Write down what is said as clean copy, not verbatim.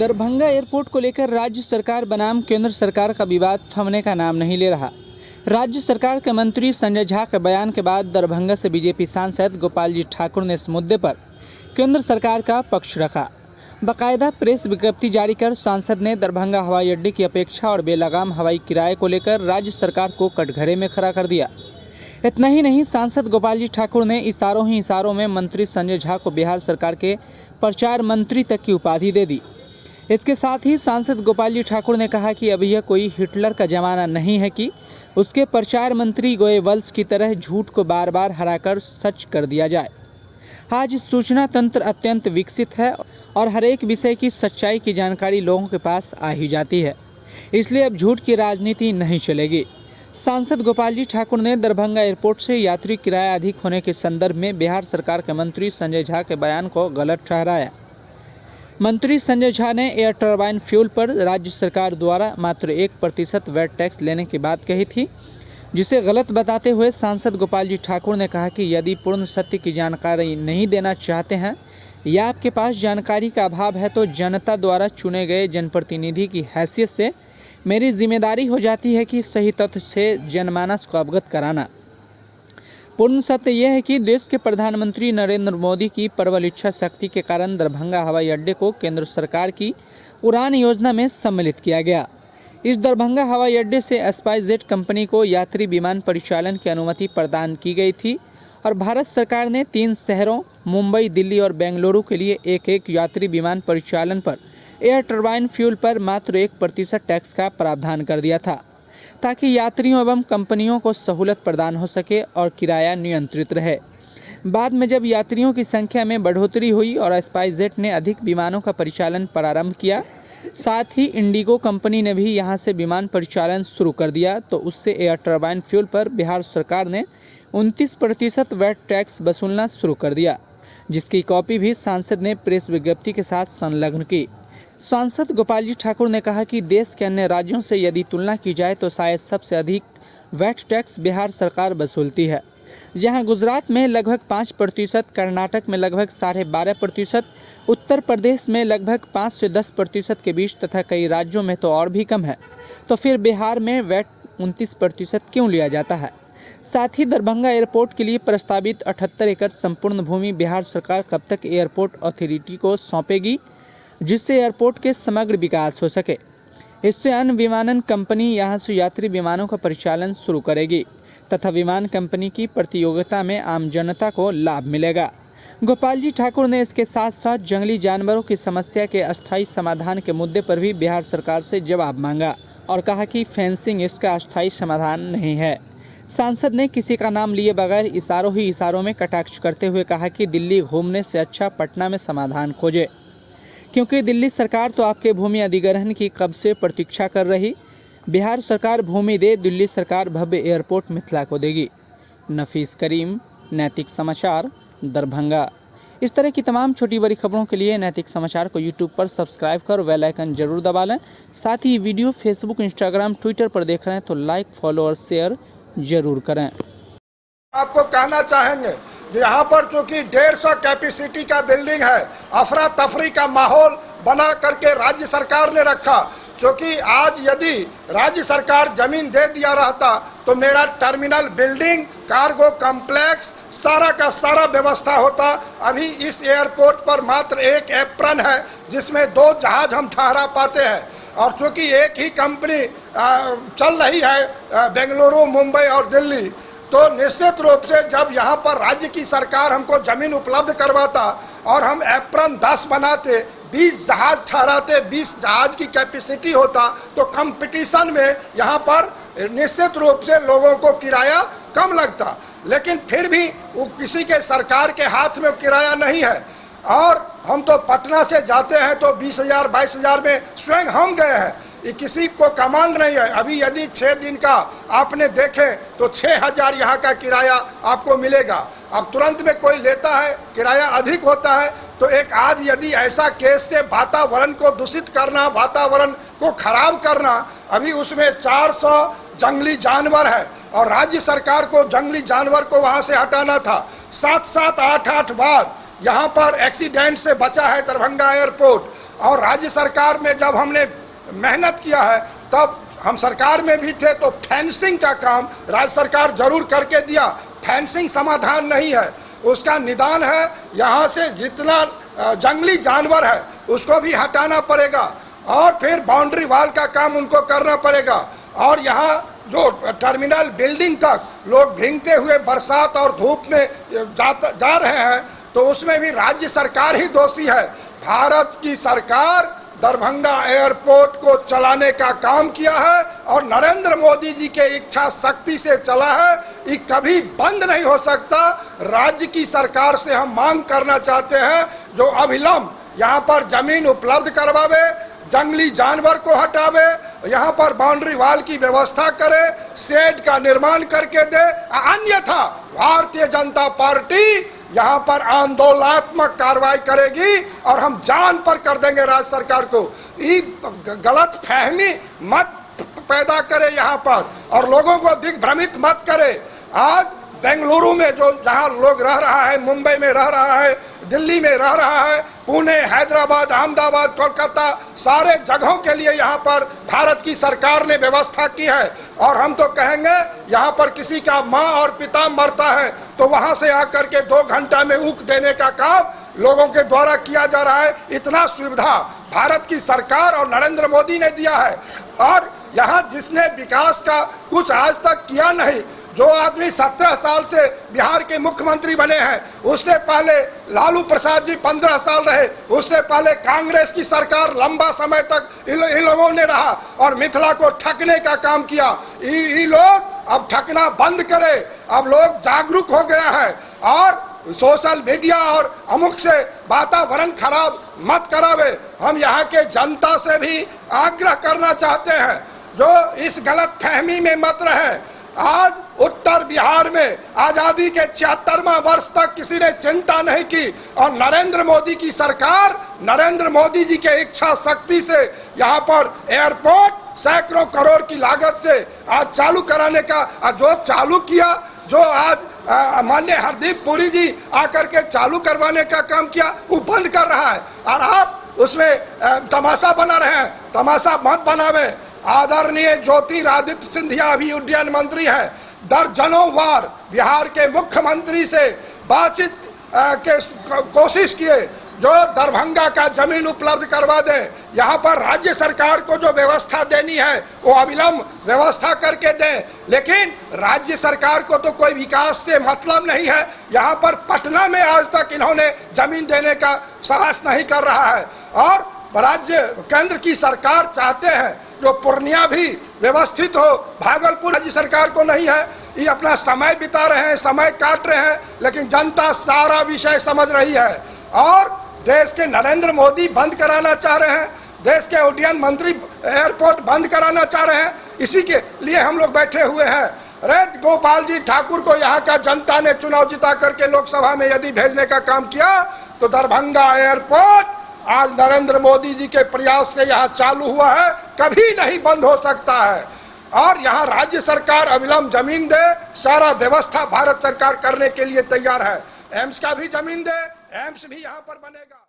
Darbhanga airport को लेकर राज्य सरकार बनाम केंद्र सरकार का विवाद थमने का नाम नहीं ले रहा। राज्य सरकार के मंत्री संजय झा के बयान के बाद दरभंगा से बीजेपी सांसद गोपाल जी ठाकुर ने इस मुद्दे पर केंद्र सरकार का पक्ष रखा। बाकायदा प्रेस विज्ञप्ति जारी कर सांसद ने दरभंगा हवाई अड्डे की अपेक्षा और बेलगाम हवाई किराए को लेकर राज्य सरकार को कटघरे में खड़ा कर दिया। इतना ही नहीं, सांसद गोपाल जी ठाकुर ने इशारों ही इशारों में मंत्री संजय झा को बिहार सरकार के प्रचार मंत्री तक की उपाधि दे दी। इसके साथ ही सांसद गोपाल जी ठाकुर ने कहा कि अभी यह कोई हिटलर का जमाना नहीं है कि उसके प्रचार मंत्री गोएबल्स की तरह झूठ को बार बार हराकर सच कर दिया जाए। आज सूचना तंत्र अत्यंत विकसित है और हर एक विषय की सच्चाई की जानकारी लोगों के पास आ ही जाती है, इसलिए अब झूठ की राजनीति नहीं चलेगी। सांसद गोपाल जी ठाकुर ने दरभंगा एयरपोर्ट से यात्री किराया अधिक होने के संदर्भ में बिहार सरकार के मंत्री संजय झा के बयान को गलत ठहराया। मंत्री संजय झा ने एयर टरबाइन फ्यूल पर राज्य सरकार द्वारा मात्र 1% वैट टैक्स लेने की बात कही थी, जिसे गलत बताते हुए सांसद गोपाल जी ठाकुर ने कहा कि यदि पूर्ण सत्य की जानकारी नहीं देना चाहते हैं या आपके पास जानकारी का अभाव है तो जनता द्वारा चुने गए जनप्रतिनिधि की हैसियत से मेरी जिम्मेदारी हो जाती है कि सही तथ्य से जनमानस को अवगत कराना। पूर्ण सत्य यह है कि देश के प्रधानमंत्री नरेंद्र मोदी की प्रबल इच्छा शक्ति के कारण दरभंगा हवाई अड्डे को केंद्र सरकार की उड़ान योजना में सम्मिलित किया गया। इस दरभंगा हवाई अड्डे से स्पाइसजेट कंपनी को यात्री विमान परिचालन की अनुमति प्रदान की गई थी और भारत सरकार ने 3 शहरों मुंबई, दिल्ली और बेंगलुरु के लिए एक यात्री विमान परिचालन पर एयर टरबाइन फ्यूल पर मात्र 1% टैक्स का प्रावधान कर दिया था, ताकि यात्रियों एवं कंपनियों को सहूलत प्रदान हो सके और किराया नियंत्रित रहे। बाद में जब यात्रियों की संख्या में बढ़ोतरी हुई और स्पाइसजेट ने अधिक विमानों का परिचालन प्रारंभ किया, साथ ही इंडिगो कंपनी ने भी यहां से विमान परिचालन शुरू कर दिया, तो उससे एयर टरबाइन फ्यूल पर बिहार सरकार ने 29% वैट टैक्स वसूलना शुरू कर दिया, जिसकी कॉपी भी सांसद ने प्रेस विज्ञप्ति के साथ संलग्न की। सांसद गोपाल जी ठाकुर ने कहा कि देश के अन्य राज्यों से यदि तुलना की जाए तो शायद सबसे अधिक वैट टैक्स बिहार सरकार वसूलती है, जहां गुजरात में लगभग 5%, कर्नाटक में लगभग 12.5%, उत्तर प्रदेश में लगभग 5 से 10% के बीच तथा कई राज्यों में तो और भी कम है। तो फिर बिहार में वैट 29% क्यों लिया जाता है? साथ ही दरभंगा एयरपोर्ट के लिए प्रस्तावित 78 एकड़ संपूर्ण भूमि बिहार सरकार कब तक एयरपोर्ट अथॉरिटी को सौंपेगी, जिससे एयरपोर्ट के समग्र विकास हो सके। इससे अन्य विमानन कंपनी यहां से यात्री विमानों का परिचालन शुरू करेगी तथा विमान कंपनी की प्रतियोगिता में आम जनता को लाभ मिलेगा। गोपाल जी ठाकुर ने इसके साथ साथ जंगली जानवरों की समस्या के अस्थायी समाधान के मुद्दे पर भी बिहार सरकार से जवाब मांगा और कहा कि फेंसिंग इसका अस्थायी समाधान नहीं है। सांसद ने किसी का नाम लिए बगैर इशारों ही इशारों में कटाक्ष करते हुए कहा कि दिल्ली घूमने से अच्छा पटना में समाधान खोजे, क्योंकि दिल्ली सरकार तो आपके भूमि अधिग्रहण की कब से प्रतीक्षा कर रही। बिहार सरकार भूमि दे, दिल्ली सरकार भव्य एयरपोर्ट मिथिला को देगी। नफीस करीम, नैतिक समाचार, दरभंगा। इस तरह की तमाम छोटी बड़ी खबरों के लिए नैतिक समाचार को यूट्यूब पर सब्सक्राइब कर बेल आइकन जरूर दबा लें। साथ ही वीडियो फेसबुक, इंस्टाग्राम, ट्विटर पर देख रहे हैं तो लाइक, फॉलो और शेयर जरूर करें। आपको कहना चाहेंगे यहाँ पर चूंकि 150 कैपेसिटी का बिल्डिंग है, अफरा तफरी का माहौल बना करके राज्य सरकार ने रखा। क्योंकि आज यदि राज्य सरकार जमीन दे दिया रहता तो मेरा टर्मिनल बिल्डिंग, कार्गो कॉम्प्लेक्स, सारा का सारा व्यवस्था होता। अभी इस एयरपोर्ट पर मात्र एक एप्रन है जिसमें 2 जहाज हम ठहरा पाते हैं, और चूंकि एक ही कंपनी चल रही है बेंगलुरु, मुंबई और दिल्ली, तो निश्चित रूप से जब यहाँ पर राज्य की सरकार हमको जमीन उपलब्ध करवाता और हम एप्रन 10 बनाते, 20 जहाज ठहराते, 20 जहाज की कैपेसिटी होता, तो कंपटीशन में यहाँ पर निश्चित रूप से लोगों को किराया कम लगता। लेकिन फिर भी वो किसी के सरकार के हाथ में किराया नहीं है, और हम तो पटना से जाते हैं तो 20,000 22,000 में स्वयं हम गए हैं। ये किसी को कमांड नहीं है। अभी यदि 6 दिन का आपने देखें तो 6,000 यहाँ का किराया आपको मिलेगा। अब तुरंत में कोई लेता है, किराया अधिक होता है, तो एक आज यदि ऐसा केस से वातावरण को दूषित करना, वातावरण को खराब करना, अभी उसमें 400 जंगली जानवर है और राज्य सरकार को जंगली जानवर को वहाँ से हटाना था। 7-7, 8-8 बार यहाँ पर एक्सीडेंट से बचा है दरभंगा एयरपोर्ट। और राज्य सरकार में जब हमने मेहनत किया है, तब हम सरकार में भी थे तो फेंसिंग का काम राज्य सरकार जरूर करके दिया। फेंसिंग समाधान नहीं है, उसका निदान है। यहाँ से जितना जंगली जानवर है उसको भी हटाना पड़ेगा और फिर बाउंड्री वॉल का काम उनको करना पड़ेगा। और यहाँ जो टर्मिनल बिल्डिंग तक लोग भीगते हुए बरसात और धूप में जा रहे हैं, तो उसमें भी राज्य सरकार ही दोषी है। भारत की सरकार दरभंगा एयरपोर्ट को चलाने का काम किया है और नरेंद्र मोदी जी के इच्छा शक्ति से चला है। ये कभी बंद नहीं हो सकता। राज्य की सरकार से हम मांग करना चाहते हैं जो अविलंब यहाँ पर जमीन उपलब्ध करवावे, जंगली जानवर को हटावे, यहाँ पर बाउंड्री वॉल की व्यवस्था करे, शेड का निर्माण करके दे। अन्यथा भारतीय जनता पार्टी यहाँ पर आंदोलनात्मक कार्रवाई करेगी और हम जान पर कर देंगे राज्य सरकार को। ये गलत फहमी मत पैदा करे यहाँ पर और लोगों को दिग्भ्रमित मत करे। आज बेंगलुरु में जो जहाँ लोग रह रहा है, मुंबई में रह रहा है, दिल्ली में रह रहा है, पुणे, हैदराबाद, अहमदाबाद, कोलकाता, सारे जगहों के लिए यहाँ पर भारत की सरकार ने व्यवस्था की है। और हम तो कहेंगे यहाँ पर किसी का माँ और पिता मरता है तो वहाँ से आकर के 2 घंटा में ऊक देने का काम लोगों के द्वारा किया जा रहा है। इतना सुविधा भारत की सरकार और नरेंद्र मोदी ने दिया है। और यहाँ जिसने विकास का कुछ आज तक किया नहीं, जो आदमी 17 साल से बिहार के मुख्यमंत्री बने हैं, उससे पहले लालू प्रसाद जी 15 साल रहे, उससे पहले कांग्रेस की सरकार लंबा समय तक इन लोगों ने रहा और मिथिला को ठगने का काम किया। ये लोग अब ठगना बंद करे। अब लोग जागरूक हो गया है और सोशल मीडिया और अमुक से वातावरण खराब मत करावे। हम यहाँ के जनता से भी आग्रह करना चाहते हैं जो इस गलत फहमी में मत रहे। आज उत्तर बिहार में आजादी के 76वां वर्ष तक किसी ने चिंता नहीं की और नरेंद्र मोदी की सरकार, नरेंद्र मोदी जी के इच्छा शक्ति से यहाँ पर एयरपोर्ट सैकड़ों करोड़ की लागत से आज चालू कराने का, जो चालू किया, जो आज माननीय हरदीप पुरी जी आकर के चालू करवाने का काम किया, वो बंद कर रहा है और आप उसमें तमाशा बना रहे हैं। तमाशा मत बनावे। आदरणीय ज्योतिरादित्य सिंधिया अभी उड्डयन मंत्री है, दर्जनों बार बिहार के मुख्यमंत्री से बातचीत के कोशिश किए जो दरभंगा का जमीन उपलब्ध करवा दे। यहाँ पर राज्य सरकार को जो व्यवस्था देनी है वो अविलंब व्यवस्था करके दे। लेकिन राज्य सरकार को तो कोई विकास से मतलब नहीं है। यहाँ पर पटना में आज तक इन्होंने जमीन देने का साहस नहीं कर रहा है और राज्य केंद्र की सरकार चाहते हैं जो पूर्णिया भी व्यवस्थित हो, भागलपुर राज्य सरकार को नहीं है। ये अपना समय बिता रहे हैं, समय काट रहे हैं, लेकिन जनता सारा विषय समझ रही है और देश के नरेंद्र मोदी बंद कराना चाह रहे हैं, देश के उड्डयन मंत्री एयरपोर्ट बंद कराना चाह रहे हैं। इसी के लिए हम लोग बैठे हुए हैं। अरे गोपाल जी ठाकुर को यहाँ का जनता ने चुनाव जिता करके लोकसभा में यदि भेजने का काम किया तो दरभंगा एयरपोर्ट आज नरेंद्र मोदी जी के प्रयास से यहाँ चालू हुआ है, कभी नहीं बंद हो सकता है। और यहाँ राज्य सरकार अविलंब जमीन दे, सारा व्यवस्था भारत सरकार करने के लिए तैयार है। एम्स का भी जमीन दे, एम्स भी यहाँ पर बनेगा।